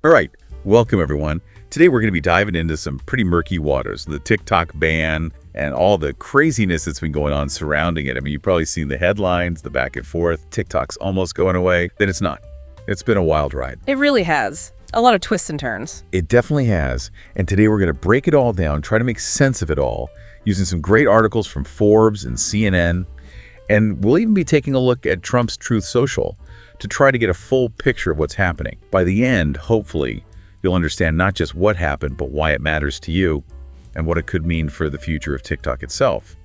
All right, welcome everyone. Today we're going to be diving into some pretty murky waters, the TikTok ban and all the craziness that's been going on surrounding it. I mean, you've probably seen the headlines, the back and forth. TikTok's almost going away, then it's not. It's been a wild ride. It really has. A lot of twists and turns. It definitely has. And today we're going to break it all down, try to make sense of it all, using some great articles from Forbes and CNN. And we'll even be taking a look at Trump's Truth Social to try to get a full picture of what's happening. By the end, hopefully, you'll understand not just what happened, but why it matters to you and what it could mean for the future of TikTok itself,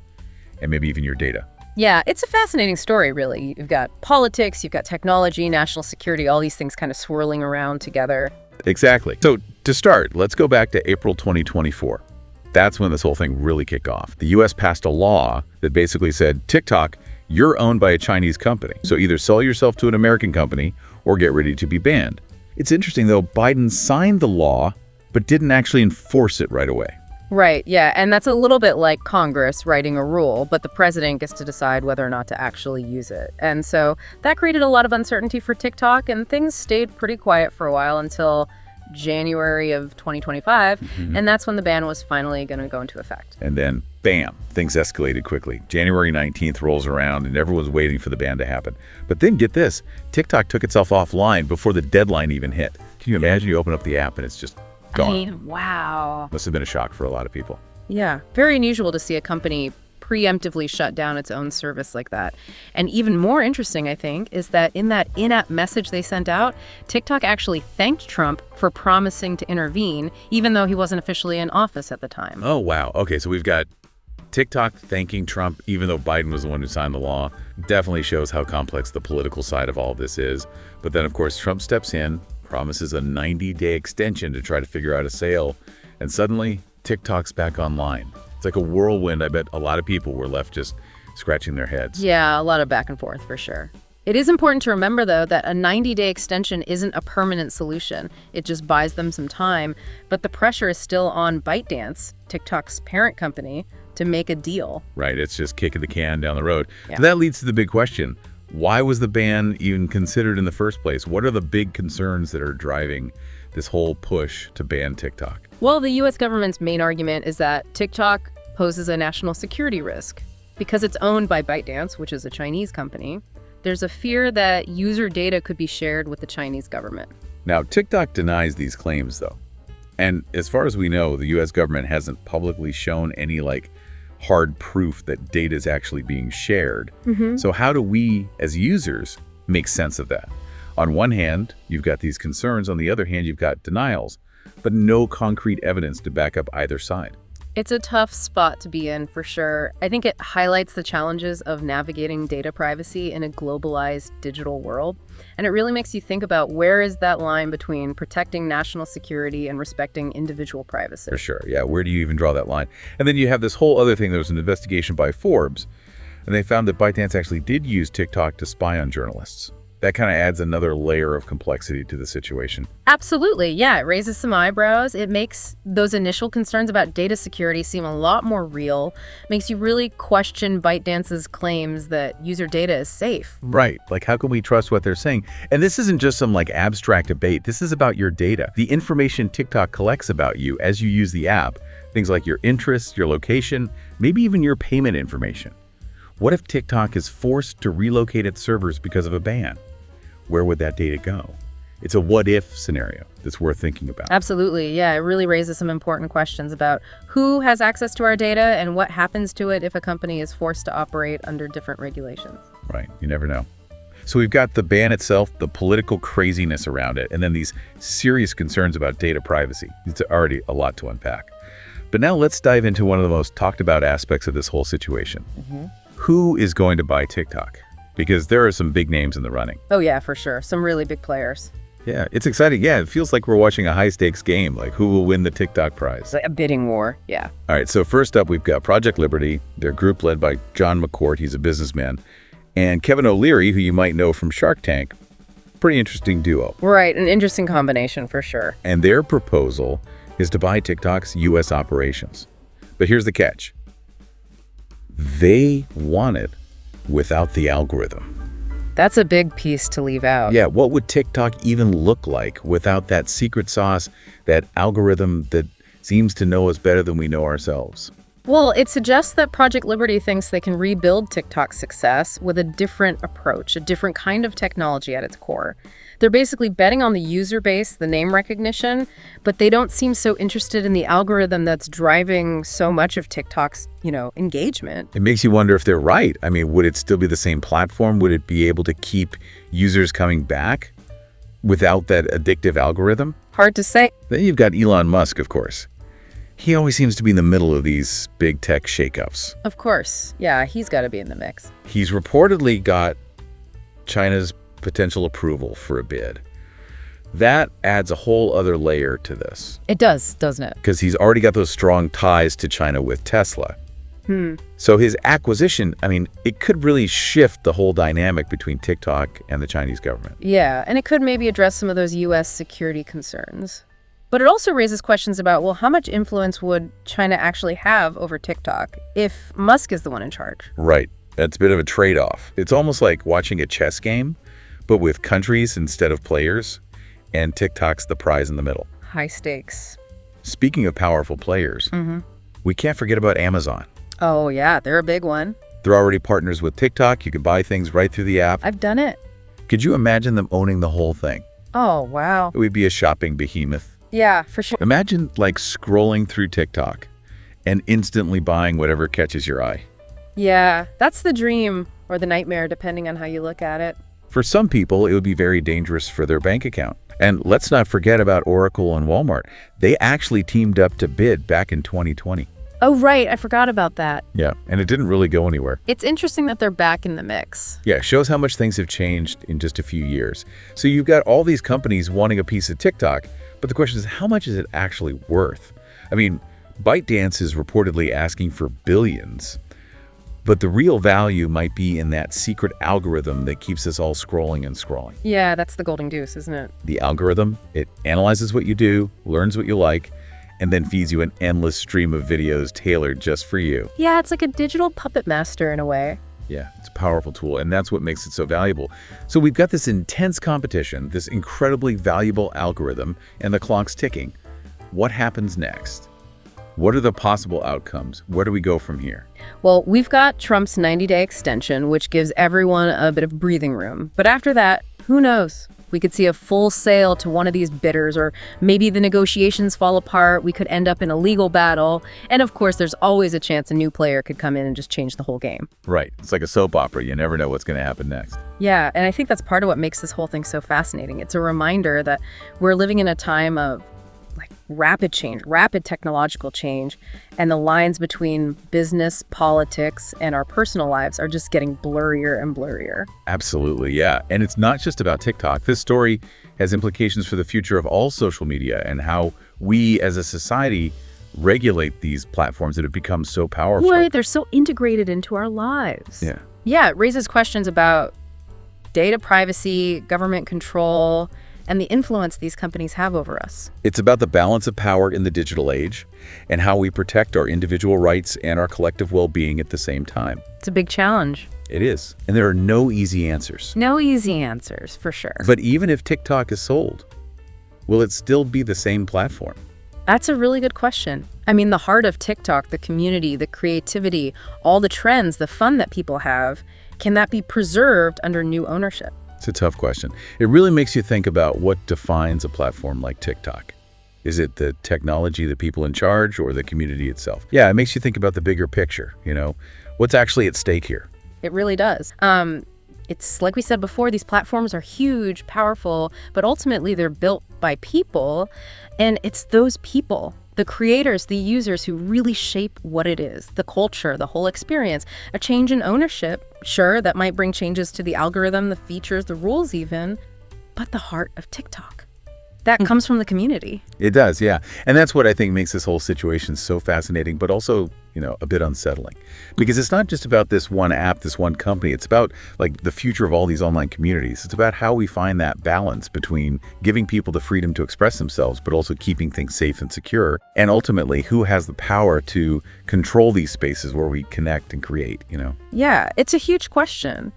and maybe even your data. Yeah, it's a fascinating story, really. You've got politics, you've got technology, national security, all these things kind of swirling around together. Exactly. So to start, let's go back to April 2024. That's when this whole thing really kicked off. The US passed a law that basically said, TikTok, you're owned by a Chinese company. So either sell yourself to an American company or get ready to be banned. It's interesting, though, Biden signed the law, but didn't actually enforce it right away. Right, yeah, and that's a little bit like Congress writing a rule, but the president gets to decide whether or not to actually use it. And so that created a lot of uncertainty for TikTok, and things stayed pretty quiet for a while until January of 2025, and that's when the ban was finally going to go into effect. And then, bam, things escalated quickly. January 19th rolls around, and everyone's waiting for the ban to happen. But then, get this, TikTok took itself offline before the deadline even hit. Can you imagine you open up the app and it's just gone? I mean, wow. Must have been a shock for a lot of people. Yeah, very unusual to see a company preemptively shut down its own service like that. And even more interesting, I think, is that in that in-app message they sent out, TikTok actually thanked Trump for promising to intervene, even though he wasn't officially in office at the time. Oh, wow. Okay, so we've got TikTok thanking Trump, even though Biden was the one who signed the law. Definitely shows how complex the political side of all of this is. But then, of course, Trump steps in, promises a 90-day extension to try to figure out a sale, and suddenly, TikTok's back online. It's like a whirlwind. I bet a lot of people were left just scratching their heads. Yeah, a lot of back and forth for sure. It is important to remember, though, that a 90-day extension isn't a permanent solution. It just buys them some time. But the pressure is still on ByteDance, TikTok's parent company, to make a deal. Right, it's just kicking the can down the road. Yeah. So that leads to the big question. Why was the ban even considered in the first place? What are the big concerns that are driving this whole push to ban TikTok? Well, the U.S. government's main argument is that TikTok poses a national security risk. Because it's owned by ByteDance, which is a Chinese company, there's a fear that user data could be shared with the Chinese government. Now, TikTok denies these claims, though. And as far as we know, the U.S. government hasn't publicly shown any, hard proof that data is actually being shared. So how do we, as users, make sense of that? On one hand, you've got these concerns. On the other hand, you've got denials, but no concrete evidence to back up either side. It's a tough spot to be in, for sure. I think it highlights the challenges of navigating data privacy in a globalized digital world. And it really makes you think about, where is that line between protecting national security and respecting individual privacy? For sure, yeah. Where do you even draw that line? And then you have this whole other thing. There was an investigation by Forbes, and they found that ByteDance actually did use TikTok to spy on journalists. That kind of adds another layer of complexity to the situation. Absolutely, yeah. It raises some eyebrows. It makes those initial concerns about data security seem a lot more real. Makes you really question ByteDance's claims that user data is safe. Right. How can we trust what they're saying? And this isn't just some abstract debate. This is about your data. The information TikTok collects about you as you use the app. Things like your interests, your location, maybe even your payment information. What if TikTok is forced to relocate its servers because of a ban? Where would that data go? It's a what-if scenario that's worth thinking about. Absolutely, yeah. It really raises some important questions about who has access to our data and what happens to it if a company is forced to operate under different regulations. Right, you never know. So we've got the ban itself, the political craziness around it, and then these serious concerns about data privacy. It's already a lot to unpack. But now let's dive into one of the most talked about aspects of this whole situation. Who is going to buy TikTok? Because there are some big names in the running. Oh yeah, for sure. Some really big players. Yeah, it's exciting. Yeah, it feels like we're watching a high-stakes game, who will win the TikTok prize. It's like a bidding war, yeah. All right, so first up, we've got Project Liberty. Their group led by John McCourt. He's a businessman. And Kevin O'Leary, who you might know from Shark Tank. Pretty interesting duo. Right, an interesting combination for sure. And their proposal is to buy TikTok's U.S. operations. But here's the catch. They want it without the algorithm. That's a big piece to leave out. Yeah, what would TikTok even look like without that secret sauce, that algorithm that seems to know us better than we know ourselves? Well, it suggests that Project Liberty thinks they can rebuild TikTok's success with a different approach, a different kind of technology at its core. They're basically betting on the user base, the name recognition, but they don't seem so interested in the algorithm that's driving so much of TikTok's, engagement. It makes you wonder if they're right. I mean, would it still be the same platform? Would it be able to keep users coming back without that addictive algorithm? Hard to say. Then you've got Elon Musk, of course. He always seems to be in the middle of these big tech shakeups. Of course. Yeah, he's got to be in the mix. He's reportedly got China's potential approval for a bid. That adds a whole other layer to this. It does, doesn't it? Because he's already got those strong ties to China with Tesla. So his acquisition, it could really shift the whole dynamic between TikTok and the Chinese government. Yeah, and it could maybe address some of those U.S. security concerns. But it also raises questions about, well, how much influence would China actually have over TikTok if Musk is the one in charge? Right. That's a bit of a trade-off. It's almost like watching a chess game, but with countries instead of players, and TikTok's the prize in the middle. High stakes. Speaking of powerful players, we can't forget about Amazon. Oh, yeah, they're a big one. They're already partners with TikTok. You can buy things right through the app. I've done it. Could you imagine them owning the whole thing? Oh, wow. It would be a shopping behemoth. Yeah, for sure. Imagine scrolling through TikTok and instantly buying whatever catches your eye. Yeah, that's the dream or the nightmare, depending on how you look at it. For some people, it would be very dangerous for their bank account. And let's not forget about Oracle and Walmart. They actually teamed up to bid back in 2020. Oh, right. I forgot about that. Yeah, and it didn't really go anywhere. It's interesting that they're back in the mix. Yeah, shows how much things have changed in just a few years. So you've got all these companies wanting a piece of TikTok, but the question is, how much is it actually worth? ByteDance is reportedly asking for billions, but the real value might be in that secret algorithm that keeps us all scrolling and scrolling. Yeah, that's the golden goose, isn't it? The algorithm, it analyzes what you do, learns what you like, and then feeds you an endless stream of videos tailored just for you. Yeah, it's like a digital puppet master in a way. Yeah, it's a powerful tool, and that's what makes it so valuable. So we've got this intense competition, this incredibly valuable algorithm, and the clock's ticking. What happens next? What are the possible outcomes? Where do we go from here? Well, we've got Trump's 90-day extension, which gives everyone a bit of breathing room. But after that, who knows? We could see a full sale to one of these bidders, or maybe the negotiations fall apart. We could end up in a legal battle. And of course, there's always a chance a new player could come in and just change the whole game. Right. It's like a soap opera. You never know what's going to happen next. Yeah, and I think that's part of what makes this whole thing so fascinating. It's a reminder that we're living in a time of rapid change, rapid technological change, and the lines between business, politics, and our personal lives are just getting blurrier and blurrier. Absolutely, yeah. And it's not just about TikTok. This story has implications for the future of all social media and how we as a society regulate these platforms that have become so powerful. Right, they're so integrated into our lives. Yeah. Yeah, it raises questions about data privacy, government control, and the influence these companies have over us. It's about the balance of power in the digital age and how we protect our individual rights and our collective well-being at the same time. It's a big challenge. It is. And there are no easy answers. No easy answers, for sure. But even if TikTok is sold, will it still be the same platform? That's a really good question. The heart of TikTok, the community, the creativity, all the trends, the fun that people have, can that be preserved under new ownership? It's a tough question. It really makes you think about what defines a platform like TikTok. Is it the technology, the people in charge, or the community itself? Yeah, it makes you think about the bigger picture, what's actually at stake here. It really does. It's like we said before, these platforms are huge, powerful, but ultimately they're built by people, and it's those people, the creators, the users, who really shape what it is, the culture, the whole experience. A change in ownership, sure, that might bring changes to the algorithm, the features, the rules even, but the heart of TikTok, that comes from the community. It does, yeah. And that's what I think makes this whole situation so fascinating, but also, a bit unsettling. Because it's not just about this one app, this one company. It's about the future of all these online communities. It's about how we find that balance between giving people the freedom to express themselves, but also keeping things safe and secure. And ultimately, who has the power to control these spaces where we connect and create, Yeah, it's a huge question.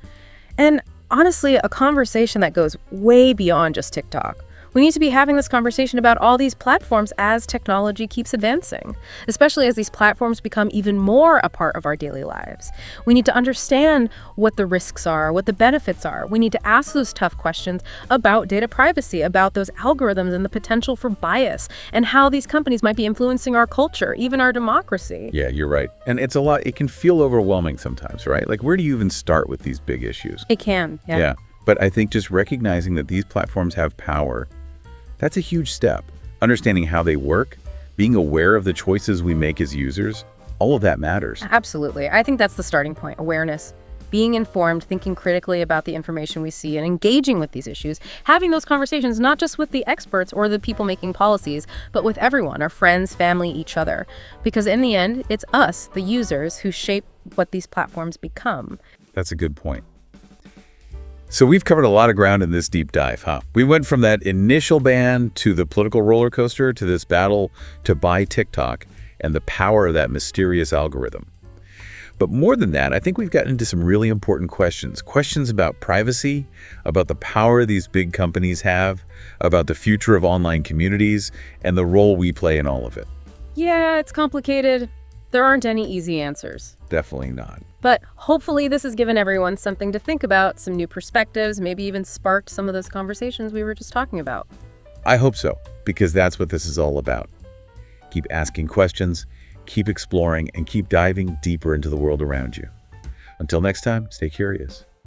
And honestly a conversation that goes way beyond just TikTok. We need to be having this conversation about all these platforms as technology keeps advancing, especially as these platforms become even more a part of our daily lives. We need to understand what the risks are, what the benefits are. We need to ask those tough questions about data privacy, about those algorithms and the potential for bias, and how these companies might be influencing our culture, even our democracy. Yeah, you're right. And it's a lot, it can feel overwhelming sometimes, right? Like, where do you even start with these big issues? It can, yeah. Yeah. But I think just recognizing that these platforms have power, that's a huge step. Understanding how they work, being aware of the choices we make as users, all of that matters. Absolutely. I think that's the starting point, awareness. Being informed, thinking critically about the information we see, and engaging with these issues, having those conversations not just with the experts or the people making policies, but with everyone, our friends, family, each other. Because in the end, it's us, the users, who shape what these platforms become. That's a good point. So we've covered a lot of ground in this deep dive, huh? We went from that initial ban to the political roller coaster to this battle to buy TikTok and the power of that mysterious algorithm. But more than that, I think we've gotten into some really important questions. Questions about privacy, about the power these big companies have, about the future of online communities, and the role we play in all of it. Yeah, it's complicated. There aren't any easy answers. Definitely not. But hopefully this has given everyone something to think about, some new perspectives, maybe even sparked some of those conversations we were just talking about. I hope so, because that's what this is all about. Keep asking questions, keep exploring, and keep diving deeper into the world around you. Until next time, stay curious.